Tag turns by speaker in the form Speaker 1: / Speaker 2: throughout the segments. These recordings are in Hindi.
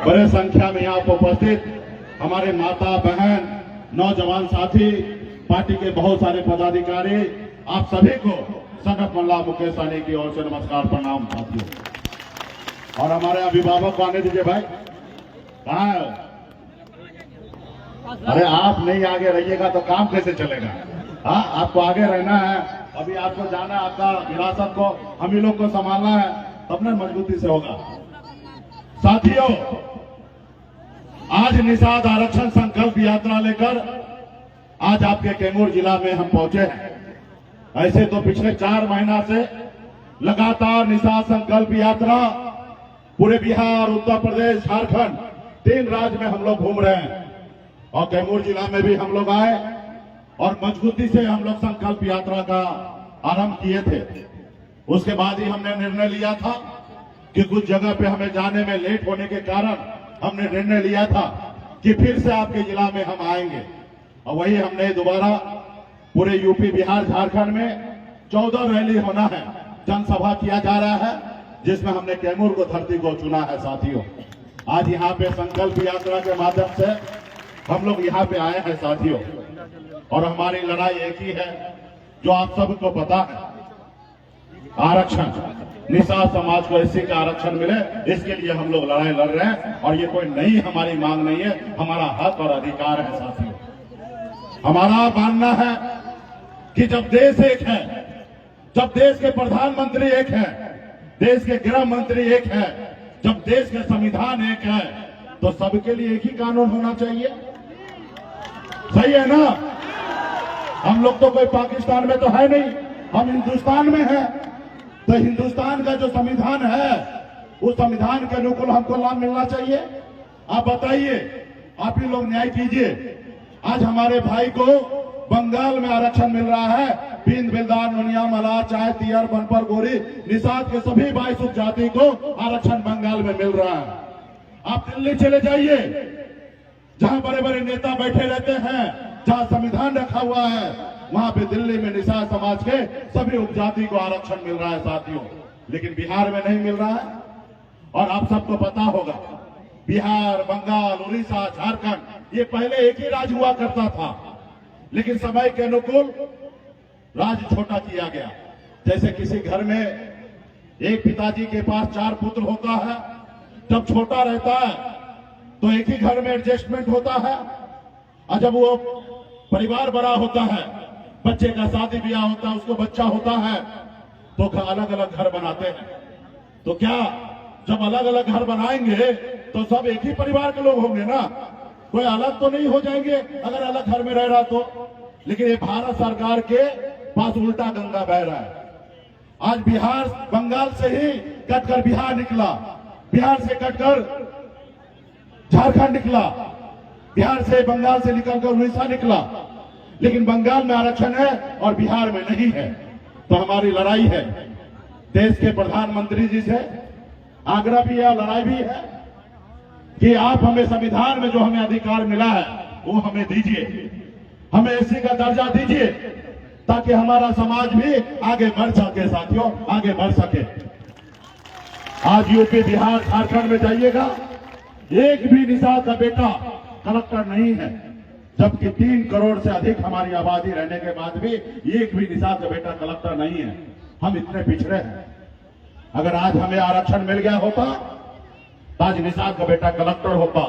Speaker 1: बड़े संख्या में यहाँ पर उपस्थित हमारे माता बहन नौजवान साथी पार्टी के बहुत सारे पदाधिकारी, आप सभी को संगत मल्ला मुकेश सहनी की ओर से नमस्कार प्रणाम साथियों। और हमारे अभिभावक को आने दीजिए भाई। कहाँ है? अरे आप नहीं आगे रहिएगा तो काम कैसे चलेगा? हाँ, आपको आगे रहना है। अभी आपको जाना है, आपका विरासत को हम ही लोग को संभालना है, तब न मजबूती से होगा। साथियों, आज निषाद आरक्षण संकल्प यात्रा लेकर आज आपके कैमूर जिला में हम पहुंचे हैं। ऐसे तो पिछले 4 महीना से लगातार निषाद संकल्प यात्रा पूरे बिहार, उत्तर प्रदेश, झारखंड 3 राज्य में हम लोग घूम रहे हैं और कैमूर जिला में भी हम लोग आए और मजबूती से हम लोग संकल्प यात्रा का आरंभ किए थे। उसके बाद ही हमने निर्णय लिया था कि कुछ जगह पे हमें जाने में लेट होने के कारण हमने निर्णय लिया था कि फिर से आपके जिला में हम आएंगे और वही हमने दोबारा पूरे यूपी, बिहार, झारखंड में 14 रैली होना है, जनसभा किया जा रहा है, जिसमें हमने कैमूर को धरती को चुना है। साथियों, आज यहाँ पे संकल्प यात्रा के माध्यम से हम लोग यहाँ पे आए हैं साथियों, और हमारी लड़ाई एक ही है जो आप सबको पता है, आरक्षण। निषाद समाज को एससी का आरक्षण मिले, इसके लिए हम लोग लड़ाई लड़ रहे हैं और ये कोई नई हमारी मांग नहीं है, हमारा हक और अधिकार है साथियों। हमारा मानना है कि जब देश एक है, जब देश के प्रधानमंत्री एक है, देश के गृह मंत्री एक है, जब देश का संविधान एक है, तो सबके लिए एक ही कानून होना चाहिए। सही है ना? हम लोग तो कोई पाकिस्तान में तो है नहीं, हम हिंदुस्तान में हैं। तो हिंदुस्तान का जो संविधान है, उस संविधान के अनुकूल हमको लाभ मिलना चाहिए। आप बताइए, आप ही लोग न्याय कीजिए। आज हमारे भाई को बंगाल में आरक्षण मिल रहा है, बिंद, बिलदार, नुनिया, मलार, चाय, तियर, बनपर, गोरी, निषाद के सभी 22 उपजाति को आरक्षण बंगाल में मिल रहा है। आप दिल्ली चले जाइए, जहां बड़े बड़े नेता बैठे रहते हैं, जहां संविधान रखा हुआ है, वहां पे दिल्ली में निषाद समाज के सभी उपजाति को आरक्षण मिल रहा है साथियों। लेकिन बिहार में नहीं मिल रहा है। और आप सबको पता होगा, बिहार, बंगाल, उड़ीसा, झारखंड ये पहले एक ही राज्य हुआ करता था, लेकिन समय के अनुकूल राज्य छोटा किया गया। जैसे किसी घर में एक पिताजी के पास 4 पुत्र होता है, जब छोटा रहता है तो एक ही घर में एडजस्टमेंट होता है, और जब वो परिवार बड़ा होता है, बच्चे का शादी ब्याह होता है, उसको बच्चा होता है, तो अलग अलग घर बनाते हैं। तो क्या जब अलग अलग घर बनाएंगे तो सब एक ही परिवार के लोग होंगे ना, कोई अलग तो नहीं हो जाएंगे अगर अलग घर में रह रहा तो। लेकिन ये भारत सरकार के पास उल्टा गंगा बह रहा है। आज बिहार बंगाल से ही कटकर बिहार निकला, बिहार से कटकर झारखंड निकला, बिहार से बंगाल से निकलकर उड़ीसा निकला, लेकिन बंगाल में आरक्षण है और बिहार में नहीं है। तो हमारी लड़ाई है देश के प्रधानमंत्री जी से, आग्रह भी है, लड़ाई भी है कि आप हमें संविधान में जो हमें अधिकार मिला है वो हमें दीजिए, हमें एससी का दर्जा दीजिए, ताकि हमारा समाज भी आगे बढ़ सके साथियों, आगे बढ़ सके। आज यूपी, बिहार, झारखंड में जाइएगा, एक भी निषाद का बेटा कलेक्टर नहीं है, जबकि 3 करोड़ से अधिक हमारी आबादी रहने के बाद भी एक भी निषाद का बेटा कलेक्टर नहीं है। हम इतने पिछड़े हैं। अगर आज हमें आरक्षण मिल गया होता तो आज निषाद का बेटा कलेक्टर होता,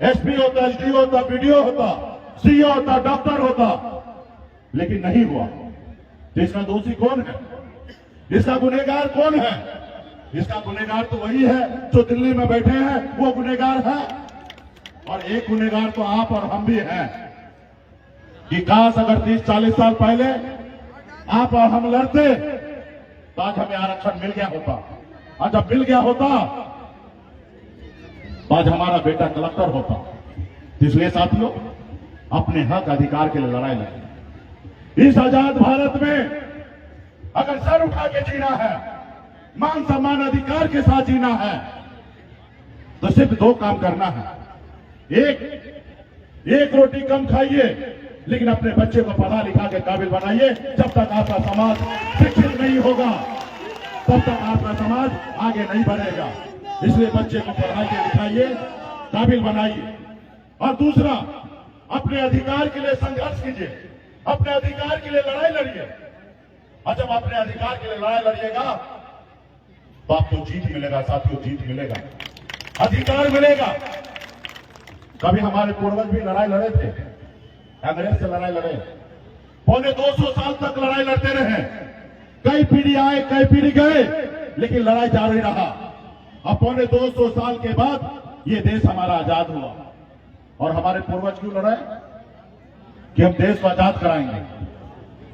Speaker 1: एसपी होता, एसडीओ होता, बीडीओ होता, सीओ होता, डॉक्टर होता, लेकिन नहीं हुआ। तो इसका दोषी कौन है? इसका गुनहगार कौन है? इसका गुनहगार तो वही है जो दिल्ली में बैठे हैं, वो गुनहगार है। और एक गुनहगार तो आप और हम भी हैं कि काश अगर 30-40 साल पहले आप और हम लड़ते तो आज हमें आरक्षण मिल गया होता, और जब मिल गया होता तो आज हमारा बेटा कलेक्टर होता। इसलिए साथियों, अपने हक अधिकार के लिए लड़ाई लड़ें। इस आजाद भारत में अगर सर उठा के जीना है, मान सम्मान अधिकार के साथ जीना है, तो सिर्फ 2 काम करना है। एक रोटी कम खाइए, लेकिन अपने बच्चे को पढ़ा लिखा के काबिल बनाइए। जब तक आपका समाज शिक्षित नहीं होगा, तब तक आपका समाज आगे नहीं बढ़ेगा। इसलिए बच्चे को पढ़ाइए, लिखाइए, काबिल बनाइए। और दूसरा, अपने अधिकार के लिए संघर्ष कीजिए, अपने अधिकार के लिए लड़ाई लड़िए। और जब अपने अधिकार के लिए लड़ाई लड़िएगा तो आपको जीत मिलेगा साथियों, जीत मिलेगा, अधिकार मिलेगा। कभी हमारे पूर्वज भी लड़ाई लड़े थे, अंग्रेज से लड़ाई लड़े, पौने 200 साल तक लड़ाई लड़ते रहे। कई पीढ़ी आए, कई पीढ़ी गए, लेकिन लड़ाई जारी रहा। अब पौने 200 साल के बाद ये देश हमारा आजाद हुआ। और हमारे पूर्वज क्यों लड़े? कि हम देश को आजाद कराएंगे।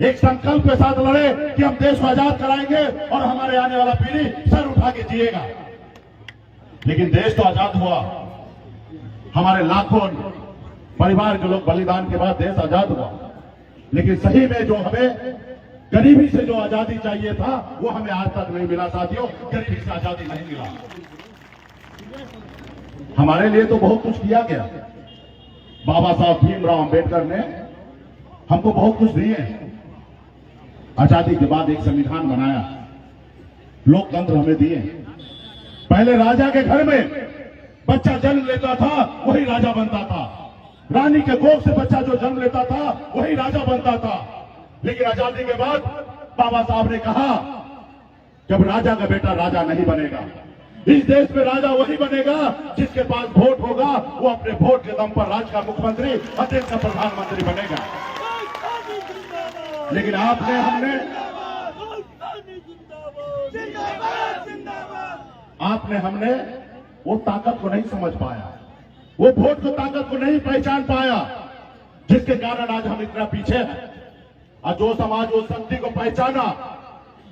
Speaker 1: एक संकल्प के साथ लड़े कि हम देश को आजाद कराएंगे और हमारे आने वाला पीढ़ी सर उठा के जिएगा। लेकिन देश तो आजाद हुआ, हमारे लाखों परिवार के लोग बलिदान के बाद देश आजाद हुआ। लेकिन सही में जो हमें गरीबी से जो आजादी चाहिए था वो हमें आज तक नहीं मिला साथियों, गरीबी से आजादी नहीं मिला। हमारे लिए तो बहुत कुछ किया गया। बाबा साहब भीमराव अंबेडकर ने हमको बहुत कुछ दिए। आजादी के बाद एक संविधान बनाया, लोकतंत्र हमें दिए। पहले राजा के घर में बच्चा जन्म लेता था वही राजा बनता था, रानी के कोख से बच्चा जो जन्म लेता था वही राजा बनता था। लेकिन आजादी के बाद बाबा साहब ने कहा जब राजा का बेटा राजा नहीं बनेगा, इस देश में राजा वही बनेगा जिसके पास वोट होगा, वो अपने वोट के दम पर राज्य का मुख्यमंत्री और देश का प्रधानमंत्री बनेगा। लेकिन आपने हमने वो ताकत को नहीं समझ पाया, वो वोट की ताकत को नहीं पहचान पाया, जिसके कारण आज हम इतना पीछे हैं। और जो समाज उस शक्ति को पहचाना,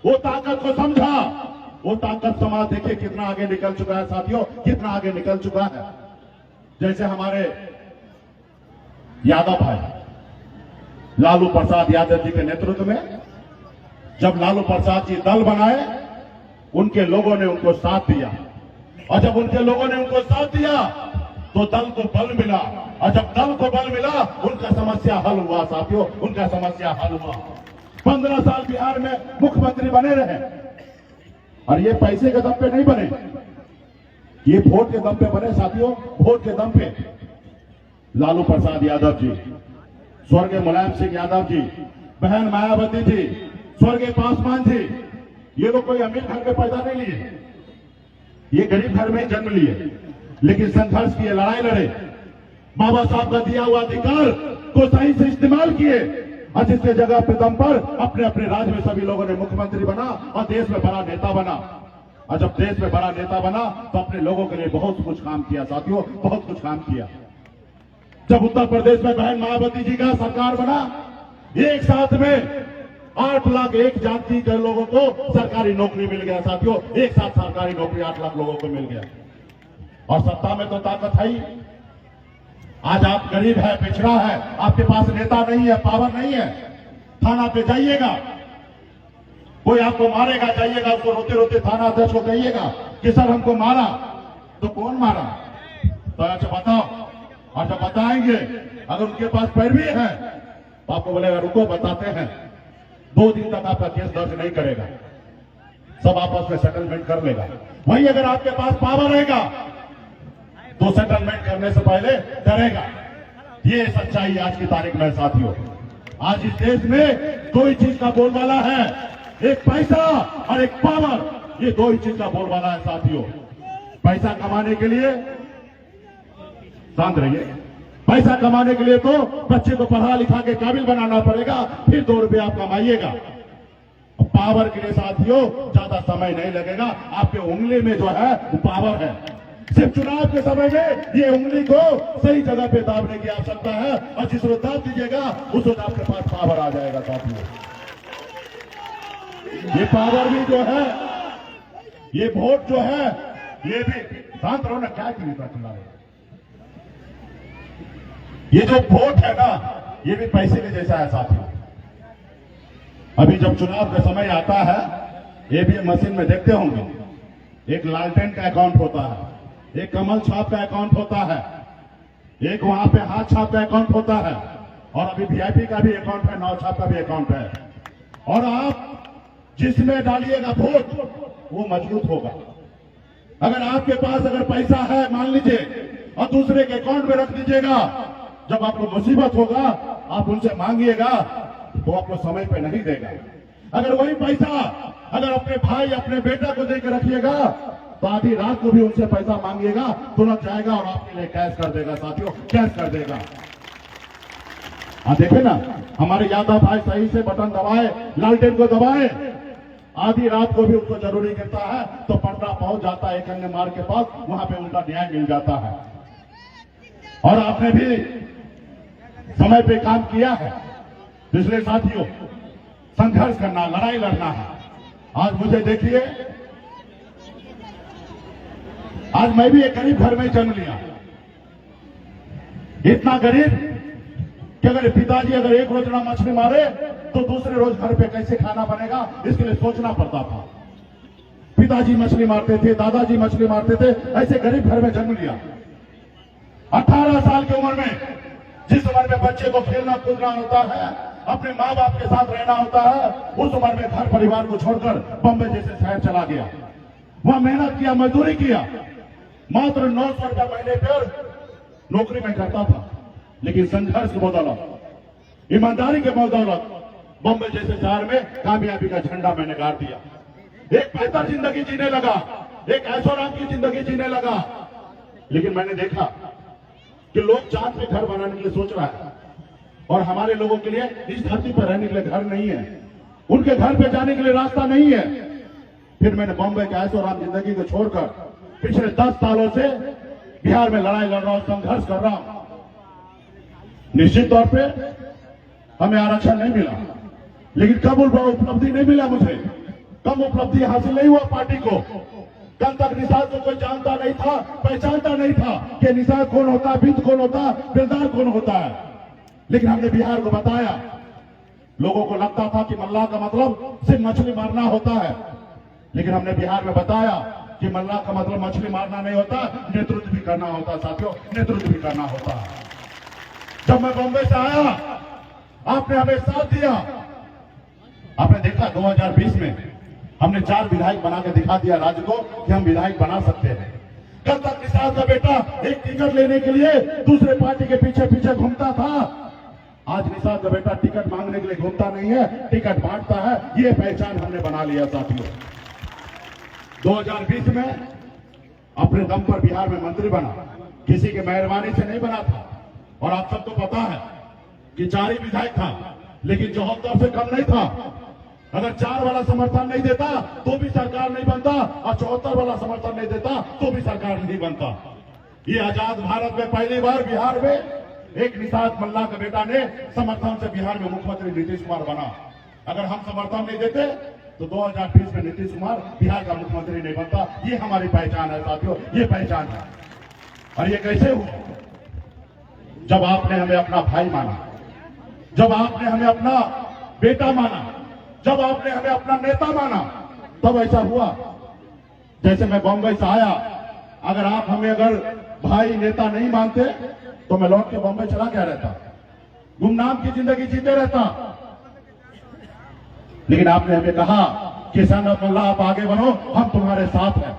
Speaker 1: वो ताकत को समझा, वो ताकत समाज देखिए कितना आगे निकल चुका है साथियों, कितना आगे निकल चुका है। जैसे हमारे यादव भाई लालू प्रसाद यादव जी के नेतृत्व में जब लालू प्रसाद जी दल बनाए, उनके लोगों ने उनको साथ दिया। और जब उनके लोगों ने उनको साथ दिया तो दल को बल मिला। और जब दल को बल मिला उनका समस्या हल हुआ साथियों, उनका समस्या हल हुआ। 15 साल बिहार में मुख्यमंत्री बने रहे। और ये पैसे के दम पे नहीं बने, ये वोट के दम पे बने साथियों, वोट के दम पे। लालू प्रसाद यादव जी, स्वर्गीय मुलायम सिंह यादव जी, बहन मायावती जी, स्वर्गीय पासवान जी, ये लोग कोई अमीर घर में पैदा नहीं लिए, ये गरीब घर में जन्म लिए। लेकिन संघर्ष किए, लड़ाई लड़े, बाबा साहब का दिया हुआ अधिकार को सही से इस्तेमाल किए। और जिसके जगह पे दम पर अपने अपने राज्य में सभी लोगों ने मुख्यमंत्री बना और देश में बड़ा नेता बना। और जब देश में बड़ा नेता बना तो अपने लोगों के लिए बहुत कुछ काम किया साथियों, बहुत कुछ काम किया। जब उत्तर प्रदेश में बहन मायावती जी का सरकार बना, एक साथ में 8 लाख एक जाति के लोगों को सरकारी नौकरी मिल गया साथियों, एक साथ सरकारी नौकरी 8 लाख लोगों को मिल गया। और सत्ता में तो ताकत है ही। आज आप गरीब है, पिछड़ा है, आपके पास नेता नहीं है, पावर नहीं है, थाना पे जाइएगा, कोई आपको मारेगा, जाइएगा उसको रोते रोते थाना अध्यक्ष को कहिएगा कि सर हमको मारा, तो कौन मारा? तो अच्छा बताओ। और जब बताएंगे अगर उनके पास पैरवी है तो आपको बोलेगा रुको बताते हैं। 2 दिन तक आपका केस दर्ज नहीं करेगा, सब आपस में सेटलमेंट कर लेगा। वही अगर आपके पास पावर रहेगा तो सेटलमेंट करने से पहले डरेगा। ये सच्चाई आज की तारीख में साथियों। आज इस देश में 2 ही चीज का बोलबाला है, एक पैसा और एक पावर। ये 2 ही चीज का बोलबाला है साथियों। पैसा कमाने के लिए शांत रहिए, पैसा कमाने के लिए तो बच्चे को पढ़ा लिखा के काबिल बनाना पड़ेगा, फिर 2 रुपये आप कमाइएगा। पावर के लिए साथियों ज्यादा समय नहीं लगेगा, आपके उंगली में जो है वो पावर है। सिर्फ चुनाव के समय में ये उंगली को सही जगह पे दाबने की आवश्यकता है, और जिस वक्त दाब दीजिएगा उस वक्त आपके पास पावर आ जाएगा साथियों। ये पावर भी जो है, ये वोट जो है, ये भी शांत रहो ना, क्या चिंता चला रहे। ये जो वोट है ना, ये भी पैसे के जैसा है साथियों। अभी जब चुनाव का समय आता है, ईवीएम मशीन में देखते होंगे, एक लालटेन का अकाउंट होता है, एक कमल छाप का अकाउंट होता है, एक वहां पे हाथ छाप का अकाउंट होता है, और अभी वीआईपी का भी अकाउंट है, नाव छाप का भी अकाउंट है। और आप जिसमें डालिएगा वोट वो मजबूत होगा। अगर आपके पास अगर पैसा है मान लीजिए और दूसरे के अकाउंट में रख दीजिएगा। जब आपको मुसीबत होगा आप उनसे मांगिएगा तो आपको समय पे नहीं देगा। अगर वही पैसा अगर अपने भाई अपने बेटा को देकर रखिएगा तो आधी रात को भी उनसे पैसा मांगिएगा, तुरंत जाएगा और आपके लिए कैश कर देगा। साथियों, कैश कर देगा। देखे ना, हमारे यादव भाई सही से बटन दबाए, लालटेन को दबाए, आधी रात को भी उनको जरूरी गिरता है तो पटना पहुंच जाता है एक अन्य मार्ग के पास, वहां पे उनका न्याय मिल जाता है। और आपने भी समय पे काम किया है। पिछले साथियों, संघर्ष करना, लड़ाई लड़ना है। आज मुझे देखिए, आज मैं भी एक गरीब घर में जन्म लिया। इतना गरीब कि अगर पिताजी अगर एक रोज ना मछली मारे तो दूसरे रोज घर पे कैसे खाना बनेगा, इसके लिए सोचना पड़ता था। पिताजी मछली मारते थे, दादाजी मछली मारते थे, ऐसे गरीब घर में जन्म लिया। 18 साल की उम्र में, जिस उम्र में बच्चे को खेलना कूदना होता है, अपने माँ बाप के साथ रहना होता है, उस उम्र में घर परिवार को छोड़कर बम्बई जैसे शहर चला गया। वहां मेहनत किया, मजदूरी किया। मात्र 900 रुपया महीने पर नौकरी में करता था, लेकिन संघर्ष की बदौलत, ईमानदारी के बदौलत बम्बई जैसे शहर में कामयाबी का झंडा मैंने गाड़ दिया। एक बेहतर जिंदगी जीने लगा, एक ऐशोआराम की जिंदगी जीने लगा। लेकिन मैंने देखा कि लोग चांद पे घर बनाने के लिए सोच रहा है और हमारे लोगों के लिए इस धरती पर रहने के लिए घर नहीं है, उनके घर पे जाने के लिए रास्ता नहीं है। फिर मैंने बॉम्बे के ऐशोआराम जिंदगी को छोड़कर पिछले 10 सालों से बिहार में लड़ाई लड़ रहा हूं, संघर्ष कर रहा हूं। निश्चित तौर पे हमें आरक्षण नहीं मिला, लेकिन कब उपलब्धि नहीं मिला मुझे, कम उपलब्धि हासिल नहीं हुआ पार्टी को। कल तक निषाद को कोई जानता नहीं था, पहचानता नहीं था कि निषाद कौन होता है, बिंद कौन होता है, दिलदार कौन होता है। लेकिन हमने बिहार को बताया। लोगों को लगता था कि मल्लाह का मतलब सिर्फ मछली मारना होता है, लेकिन हमने बिहार में बताया कि मल्लाह का मतलब मछली मारना नहीं होता, नेतृत्व भी करना होता है। साथियों, नेतृत्व भी करना होता है। जब मैं बॉम्बे से आया, आपने हमें साथ दिया। आपने देखा 2020 में हमने 4 विधायक बना के दिखा दिया राज्य को कि हम विधायक बना सकते हैं। कल तक निषाद का बेटा एक टिकट लेने के लिए दूसरे पार्टी के पीछे पीछे घूमता था। आज निषाद का बेटा टिकट मांगने के लिए घूमता नहीं है, टिकट बांटता है। ये पहचान हमने बना लिया। साथियों, 2020 में अपने दम पर बिहार में मंत्री बना, किसी की मेहरबानी से नहीं बना था। और आप सबको पता है कि 4 ही विधायक था, लेकिन 74 से कम नहीं था। अगर 4 वाला समर्थन नहीं देता तो भी सरकार नहीं बनता, और 74 वाला समर्थन नहीं देता तो भी सरकार नहीं बनता। ये आजाद भारत में पहली बार बिहार में एक निषाद मल्लाह का बेटा ने समर्थन से बिहार में मुख्यमंत्री नीतीश कुमार बना। अगर हम समर्थन नहीं देते तो 2020 में नीतीश कुमार बिहार का मुख्यमंत्री नहीं बनता। ये हमारी पहचान है साथियों, ये पहचान है। और ये कैसे हुआ? जब आपने हमें अपना भाई माना, जब आपने हमें अपना बेटा माना, जब आपने हमें अपना नेता माना, तब ऐसा हुआ। जैसे मैं बॉम्बे से आया, अगर आप हमें अगर भाई नेता नहीं मानते तो मैं लौट के बॉम्बे चला क्या रहता, गुमनाम की जिंदगी जीते रहता। लेकिन आपने हमें कहा कि सनत अल्लाह आप आगे बढ़ो, हम तुम्हारे साथ हैं।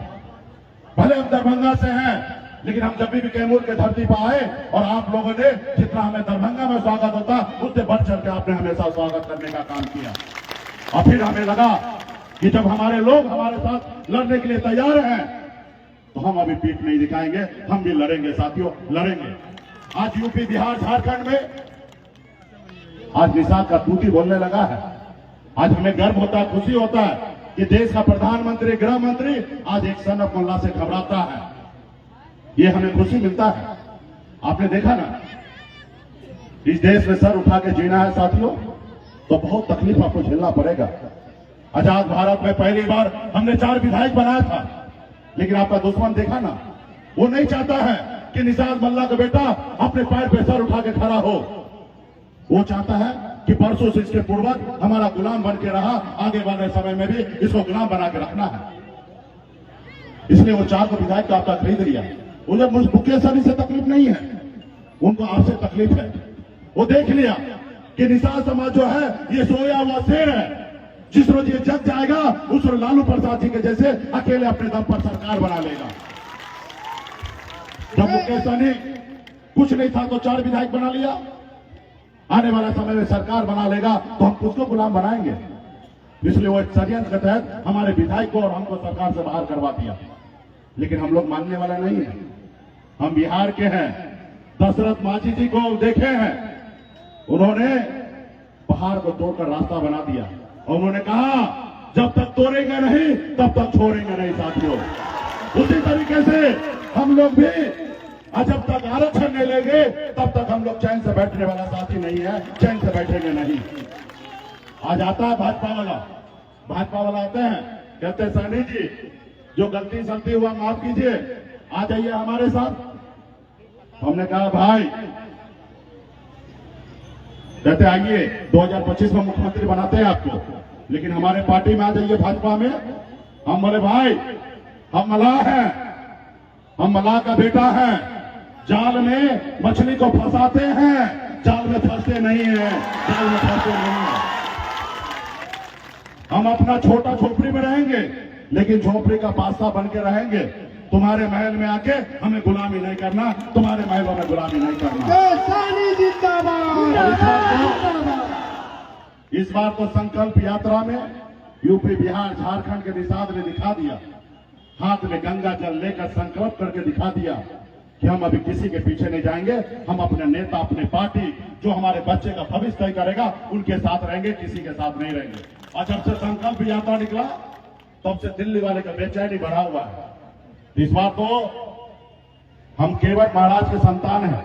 Speaker 1: भले हम दरभंगा से हैं, लेकिन हम जब भी कैमूर के धरती पर आए और आप लोगों ने जितना हमें दरभंगा में स्वागत होता उससे बढ़ चढ़ के आपने हमेशा स्वागत करने का काम किया। और फिर हमें लगा कि जब हमारे लोग हमारे साथ लड़ने के लिए तैयार हैं तो हम अभी पीठ नहीं दिखाएंगे, हम भी लड़ेंगे। साथियों, लड़ेंगे। आज यूपी, बिहार, झारखंड में आज निषाद का तूती बोलने लगा है। आज हमें गर्व होता है, खुशी होता है कि देश का प्रधानमंत्री, गृह मंत्री आज एक सनत मोल्ला से घबराता है। ये हमें खुशी मिलता है। आपने देखा ना, इस देश में सर उठा के जीना है साथियों, तो बहुत तकलीफ आपको झेलना पड़ेगा। आजाद भारत में पहली बार हमने 4 विधायक बनाया था, लेकिन आपका दुश्मन देखा ना, वो नहीं चाहता है कि निषाद मल्लाह का बेटा अपने पैर पे सर उठा के खड़ा हो। वो चाहता है कि परसों से इसके पूर्वज हमारा गुलाम बन के रहा, आगे वाले समय में भी इसको गुलाम बना के रखना है। इसलिए वो 4 विधायक का आपका खरीद लिया। उन्हें मुकेश सहनी से तकलीफ नहीं है, उनको आपसे तकलीफ है। वो देख लिया कि निषाद समाज जो है ये सोया हुआ शेर है। जिस रोज ये जग जाएगा उस रोज लालू प्रसाद जी के जैसे अकेले अपने दम पर सरकार बना लेगा। जब मुकेश सहनी कुछ नहीं था तो 4 विधायक बना लिया। आने वाला समय में सरकार बना लेगा तो हम उसको गुलाम बनाएंगे। इसलिए वो एक षड्यंत्र के तहत हमारे विधायक को और हमको सरकार से बाहर करवा दिया। लेकिन हम लोग मानने वाला नहीं है। हम बिहार के हैं, दशरथ मांझी जी को देखे हैं, उन्होंने पहाड़ को तोड़कर रास्ता बना दिया और उन्होंने कहा जब तक तोड़ेंगे नहीं तब तक छोड़ेंगे नहीं साथियों। उसी तरीके से हम लोग भी जब तक आरक्षण नहीं लेंगे तब तक हम लोग चैन से बैठने वाला साथी नहीं है, चैन से बैठेंगे नहीं। आज आता है भाजपा वाला आते हैं, कहते हैं सहनी जी जो गलती सलती हुआ माफ कीजिए, आ जाइए हमारे साथ। हमने कहा भाई, कहते आइए 2025 में मुख्यमंत्री बनाते हैं आपको, लेकिन हमारे पार्टी में आ जाइए भाजपा में। हम बोले भाई हम मलाह हैं, हम मलाह का बेटा है, जाल में मछली को फंसाते हैं, जाल में फंसते नहीं है, जाल में फंसते नहीं है। हम अपना छोटा झोपड़ी में रहेंगे लेकिन झोपड़ी का बादशाह बन के रहेंगे। तुम्हारे महल में आके हमें गुलामी नहीं करना, तुम्हारे महलों में गुलामी नहीं करना। इस बार तो संकल्प यात्रा में यूपी, बिहार, झारखंड के निषाद ने दिखा दिया, हाथ में गंगा जल लेकर संकल्प करके दिखा दिया कि हम अभी किसी के पीछे नहीं जाएंगे। हम अपने नेता, अपने पार्टी जो हमारे बच्चे का भविष्य तय करेगा उनके साथ रहेंगे, किसी के साथ नहीं रहेंगे। और जब से संकल्प यात्रा निकला तब से दिल्ली वाले का बेचैनी बढ़ा हुआ है। इस बार तो हम केवट महाराज के संतान हैं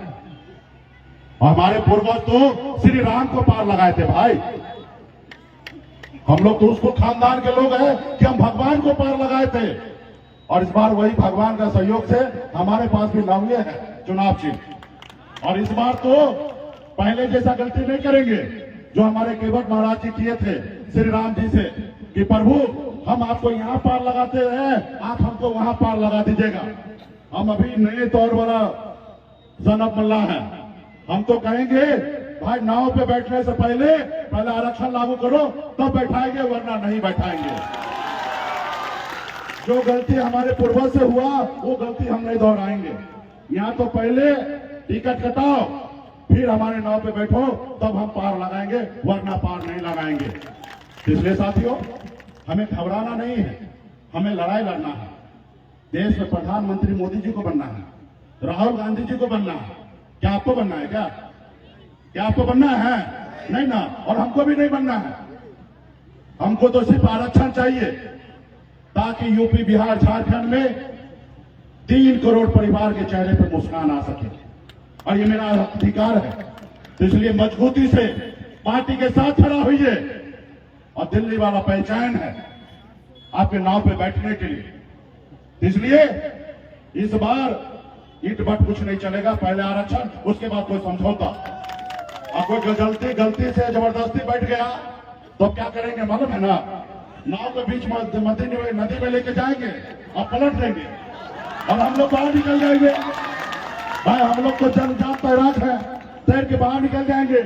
Speaker 1: और हमारे पूर्वज तो श्री राम को पार लगाए थे भाई। हम लोग तो उसको खानदान के लोग हैं कि हम भगवान को पार लगाए थे। और इस बार वही भगवान का सहयोग से हमारे पास भी नौवे है चुनाव चिन्ह। और इस बार तो पहले जैसा गलती नहीं करेंगे जो हमारे केवट महाराज जी किए थे श्री राम जी से कि प्रभु हम आपको यहाँ पार लगाते रहे, आप हमको वहां पार लगा दीजिएगा। हम अभी नए तौर वाला जनक मल्ला है। हम तो कहेंगे भाई नाव पे बैठने से पहले आरक्षण लागू करो तब बैठाएंगे, वरना नहीं बैठाएंगे। जो गलती हमारे पूर्वज से हुआ वो गलती हम नहीं दोहराएंगे। यहाँ तो पहले टिकट कटाओ फिर हमारे नाव पे बैठो तब हम पार लगाएंगे, वरना पार नहीं लगाएंगे। इसलिए साथियों हमें घबराना नहीं है, हमें लड़ाई लड़ना है। देश में प्रधानमंत्री मोदी जी को बनना है, राहुल गांधी जी को बनना है। क्या आपको बनना है? क्या आपको बनना है? नहीं ना, और हमको भी नहीं बनना है। हमको तो सिर्फ आरक्षण चाहिए ताकि यूपी, बिहार, झारखंड में 3 करोड़ परिवार के चेहरे पर मुस्कान आ सके, और ये मेरा अधिकार है। तो इसलिए मजबूती से पार्टी के साथ खड़ा होइए। और दिल्ली वाला पहचान है आपके नाव पे बैठने के लिए। इसलिए इस बार ईट बट कुछ नहीं चलेगा, पहले आरक्षण उसके बाद कोई समझौता। और कोई गलती से जबरदस्ती बैठ गया तो क्या करेंगे मालूम है ना? नाव के बीच में नदी में लेके जाएंगे और पलट देंगे और हम लोग बाहर निकल जाएंगे। भाई हम लोग तो जान तैराक है, तैर के बाहर निकल जाएंगे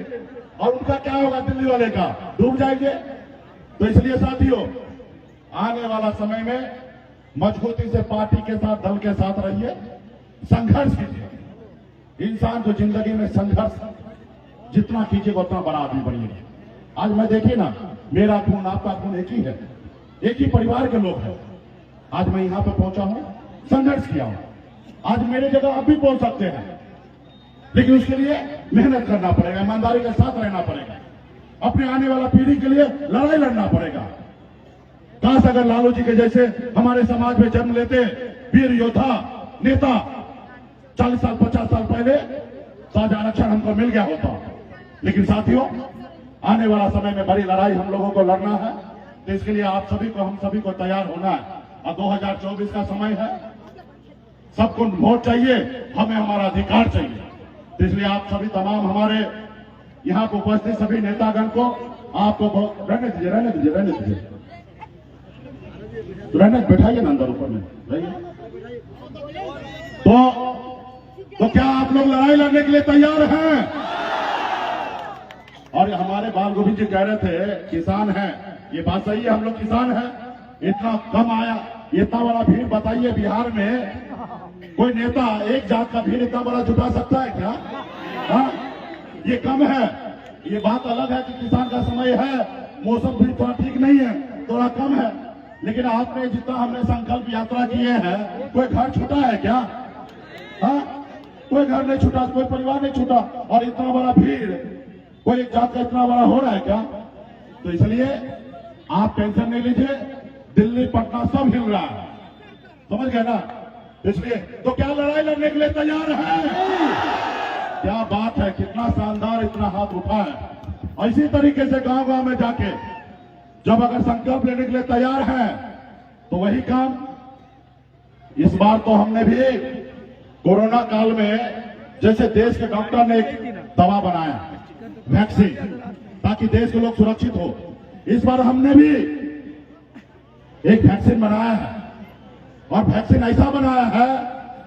Speaker 1: और उनका क्या होगा? दिल्ली वाले का डूब जाएंगे। तो इसलिए साथियों आने वाला समय में मजबूती से पार्टी के साथ, दल के साथ रहिए, संघर्ष कीजिए। इंसान को जिंदगी में संघर्ष जितना कीजिएगा उतना बड़ा आदमी बनिएगा। आज मैं देखिए ना, मेरा खून आपका खून एक ही है, एक ही परिवार के लोग हैं। आज मैं यहां पर पहुंचा हूं, संघर्ष किया हूं। आज मेरे जगह आप भी पहुंच सकते हैं, लेकिन उसके लिए मेहनत करना पड़ेगा, ईमानदारी के साथ रहना पड़ेगा, अपने आने वाला पीढ़ी के लिए लड़ाई लड़ना पड़ेगा। काश अगर लालू जी के जैसे हमारे समाज में जन्म लेते वीर योद्धा नेता 40 साल 50 साल पहले, तो आज आरक्षण हमको मिल गया होता। लेकिन साथियों आने वाला समय में बड़ी लड़ाई हम लोगों को लड़ना है। तो इसके लिए आप सभी को, हम सभी को तैयार होना है। और 2024 का समय है, सबको वोट चाहिए, हमें हमारा अधिकार चाहिए। तो इसलिए आप सभी तमाम हमारे यहाँ पर उपस्थित सभी नेतागण को आपको रहने दीजिए, बैठाइए ना अंदर ऊपर में रहिए। तो क्या आप लोग लड़ाई लड़ने के लिए तैयार हैं? और हमारे बाल गोविंद जी कह रहे थे किसान हैं, ये बात सही है, हम लोग किसान हैं। इतना कम आया, इतना बड़ा भीड़ बताइए बिहार में कोई नेता एक जात का भीड़ इतना बड़ा जुटा सकता है क्या? हाँ, ये कम है। ये बात अलग है कि किसान का समय है, मौसम भी थोड़ा ठीक नहीं है, थोड़ा कम है, लेकिन आपने जितना हमने संकल्प यात्रा किए हैं, कोई घर छूटा है क्या? हाँ, कोई घर नहीं छूटा, कोई परिवार नहीं छूटा, और इतना बड़ा भीड़ कोई एक जात का इतना बड़ा हो रहा है क्या? तो इसलिए आप टेंशन नहीं लीजिए, दिल्ली पटना सब हिल रहा है, समझ गए ना? इसलिए तो क्या लड़ाई लड़ने के लिए तैयार है? क्या बात है, कितना शानदार, इतना हाथ उठा है। इसी तरीके से गांव गांव में जाके जब अगर संकल्प लेने के लिए तैयार है तो वही काम इस बार तो हमने भी कोरोना काल में जैसे देश के डॉक्टर ने एक दवा बनाया वैक्सीन, ताकि देश के लोग सुरक्षित हो, इस बार हमने भी एक वैक्सीन बनाया है, और वैक्सीन ऐसा बनाया है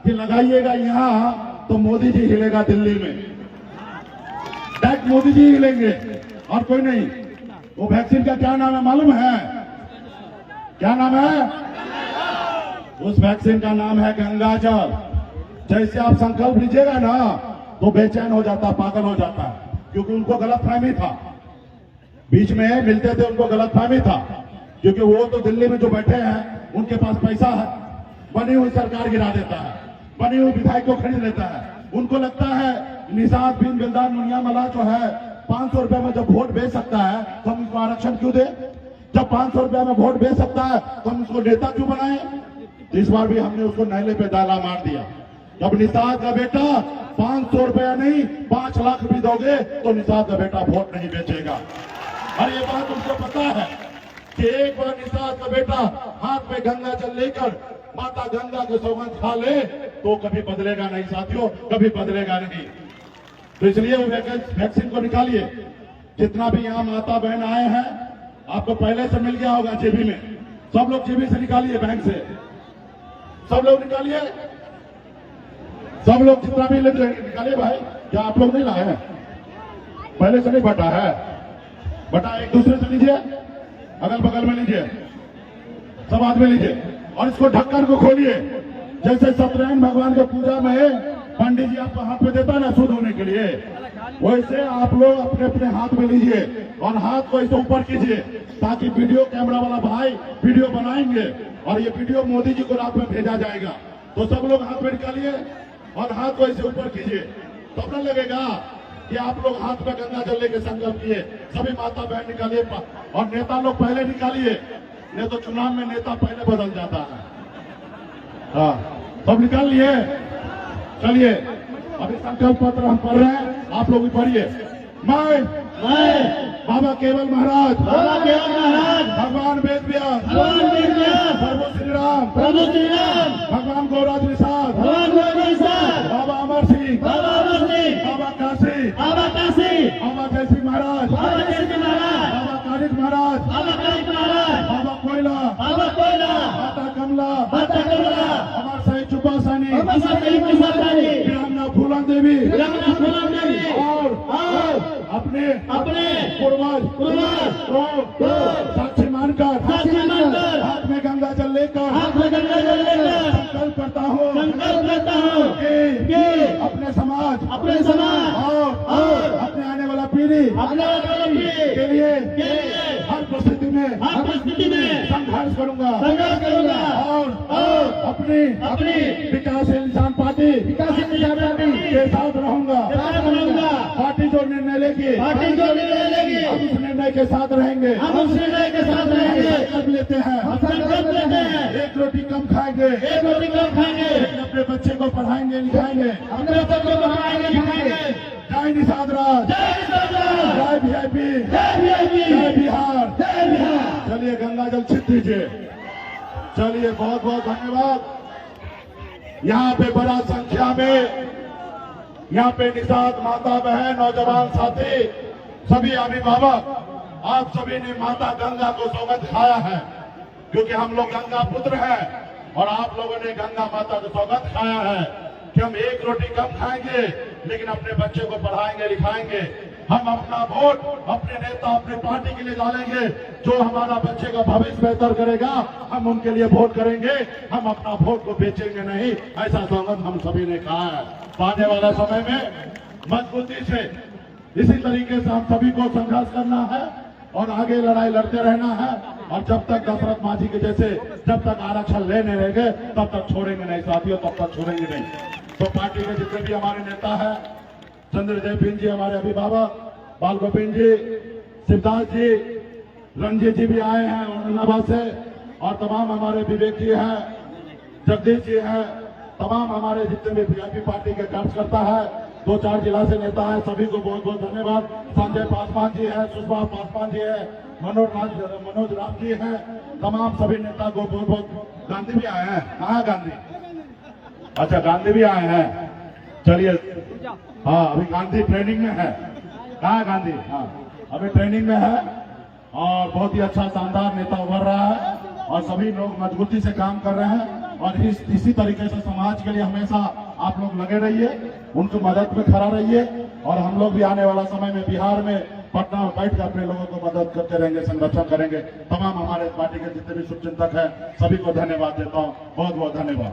Speaker 1: कि लगाइएगा यहां तो मोदी जी हिलेगा दिल्ली में, डायरेक्ट मोदी जी हिलेंगे और कोई नहीं। वो वैक्सीन का क्या नाम है मालूम है? क्या नाम है? उस वैक्सीन का नाम है गंगा जल। जैसे आप संकल्प लीजिएगा ना तो बेचैन हो जाता, पागल हो जाता है, क्योंकि उनको गलतफहमी था, बीच में मिलते थे उनको गलतफहमी था, क्योंकि वो तो दिल्ली में जो बैठे हैं उनके पास पैसा है, बनी हुई सरकार गिरा देता है, बनी हुई विधायक को खरीद लेता है। उनको लगता है निषाद बिन बिलदार मुनिया मला जो है 500 रुपए में जब वोट बेच सकता है तो हम उसको आरक्षण क्यों दे? जब 500 रुपए में वोट बेच सकता है तो हम उसको नेता क्यों बनाए? इस बार भी हमने उसको नाले पे डाला मार दिया। जब निषाद का बेटा 500 रुपया नहीं 5 लाख भी दोगे तो निषाद का बेटा वोट नहीं बेचेगा। और ये बात उनको पता है कि एक बार निषाद का बेटा हाथ में गंगा जल लेकर माता गंगा के सौगंध खा ले तो कभी बदलेगा नहीं साथियों, कभी बदलेगा नहीं। तो इसलिए वो वैक्सीन को निकालिए। जितना भी यहाँ माता बहन आए हैं आपको पहले से मिल गया होगा जेबी में, सब लोग जेबी से निकालिए, बैंक से सब लोग निकालिए, सब लोग जितना भी निकालिए। भाई क्या आप लोग नहीं लाए हैं? पहले से नहीं बटा है? बटा एक दूसरे से लीजिए, अगल बगल में लीजिए, सब आदमी लीजिए, और इसको ढक्कन को खोलिए। जैसे सत्यनारायण भगवान के पूजा में पंडित जी आपको हाथ में देता है ना शुद्ध होने के लिए, वैसे आप लोग अपने अपने हाथ में लीजिए और हाथ को ऐसे ऊपर कीजिए, ताकि वीडियो कैमरा वाला भाई वीडियो बनाएंगे और ये वीडियो मोदी जी को रात में भेजा जाएगा। तो सब लोग हाथ में निकालिए और हाथ को ऐसे ऊपर कीजिए, तब न लगेगा कि आप लोग हाथ में गंगा जल लेके संकल्प किए। सभी माता बहन निकालिए और नेता लोग पहले निकालिए, नहीं तो चुनाव में नेता पहले बदल जाता है। हाँ, सब निकाल लिए। चलिए अभी संकल्प पत्र हम पढ़ रहे हैं, आप लोग भी पढ़िए। मैं बाबा केवल महाराज भगवान वेद व्यास प्रभु श्री राम भगवान गौराज निषाद बाबा अमर सिंह बाबा काशी बाबा जय सिंह महाराज बाबा कारिक महाराज बाबा कोयला माता कमला अमर सही चुपा सानी वीरांगना फूलन देवी और अपने पूर्वज साक्षी मानकर हाथ में गंगा जल लेकर संकल्प करता हूँ कि अपने समाज और अपने आने वाला पीढ़ी के लिए हर परिस्थिति में संघर्ष करूंगा और अपनी विकासशील इंसान पार्टी के साथ रहूंगा। पार्टी जो निर्णय लेगी हम उस निर्णय के साथ रहेंगे। संकल्प लेते हैं एक रोटी कम खाएंगे, लेकिन अपने बच्चे को पढ़ाएंगे लिखाएंगे। जय निषाद राज, जय वीआईपी, जय बिहार। चलिए गंगा जल छिट दीजिए। चलिए बहुत बहुत धन्यवाद। यहाँ पे बड़ा संख्या में यहाँ पे निषाद माता बहन नौजवान साथी सभी अभिभावक आप सभी ने माता गंगा को सौगंध खाया है, क्योंकि हम लोग गंगा पुत्र हैं और आप लोगों ने गंगा माता को सौगंध खाया है कि हम एक रोटी कम खाएंगे लेकिन अपने बच्चे को पढ़ाएंगे लिखाएंगे। हम अपना वोट अपने नेता अपने पार्टी के लिए डालेंगे। जो हमारा बच्चे का भविष्य बेहतर करेगा हम उनके लिए वोट करेंगे। हम अपना वोट को बेचेंगे नहीं, ऐसा संगत हम सभी ने कहा है। तो आने वाला समय में मजबूती से इसी तरीके से हम सभी को संघर्ष करना है और आगे लड़ाई लड़ते रहना है। और जब तक दशरथ मांझी के जैसे जब तक आरक्षण ले नहीं रहेंगे तब तक छोड़ेंगे नहीं साथियों, तब तक छोड़ेंगे नहीं। तो पार्टी के जितने भी हमारे नेता हैं, चंद्रजय सिंह जी हमारे अभिभावक, बाल गोविंद जी, शिवदास जी, रंजीत जी भी आए हैं औरंगाबाद से, और तमाम हमारे विवेक जी हैं, जगदीश जी हैं, तमाम हमारे जितने भी बीजेपी पार्टी के कार्यकर्ता है, 2-4 जिला से नेता है, सभी को बहुत बहुत धन्यवाद। संजय पासवान जी है, सुषमा पासवान जी है, मनोज राम जी हैं, तमाम सभी नेता को बहुत बहुत। गांधी भी आए हैं, कहाँ गांधी? अच्छा गांधी भी आए हैं, चलिए। हाँ अभी गांधी ट्रेनिंग में है, कहाँ गांधी? हाँ अभी ट्रेनिंग में है और बहुत ही अच्छा शानदार नेता उभर रहा है और सभी लोग मजबूती से काम कर रहे हैं। और इसी तरीके से समाज के लिए हमेशा आप लोग लगे रहिए, उनकी मदद में खड़ा रहिए। और हम लोग भी आने वाला समय में बिहार में पटना में बैठ कर अपने लोगों को मदद करते रहेंगे, संरक्षण करेंगे। तमाम हमारे पार्टी के जितने भी शुभचिंतक हैं सभी को धन्यवाद देता हूँ, बहुत बहुत धन्यवाद।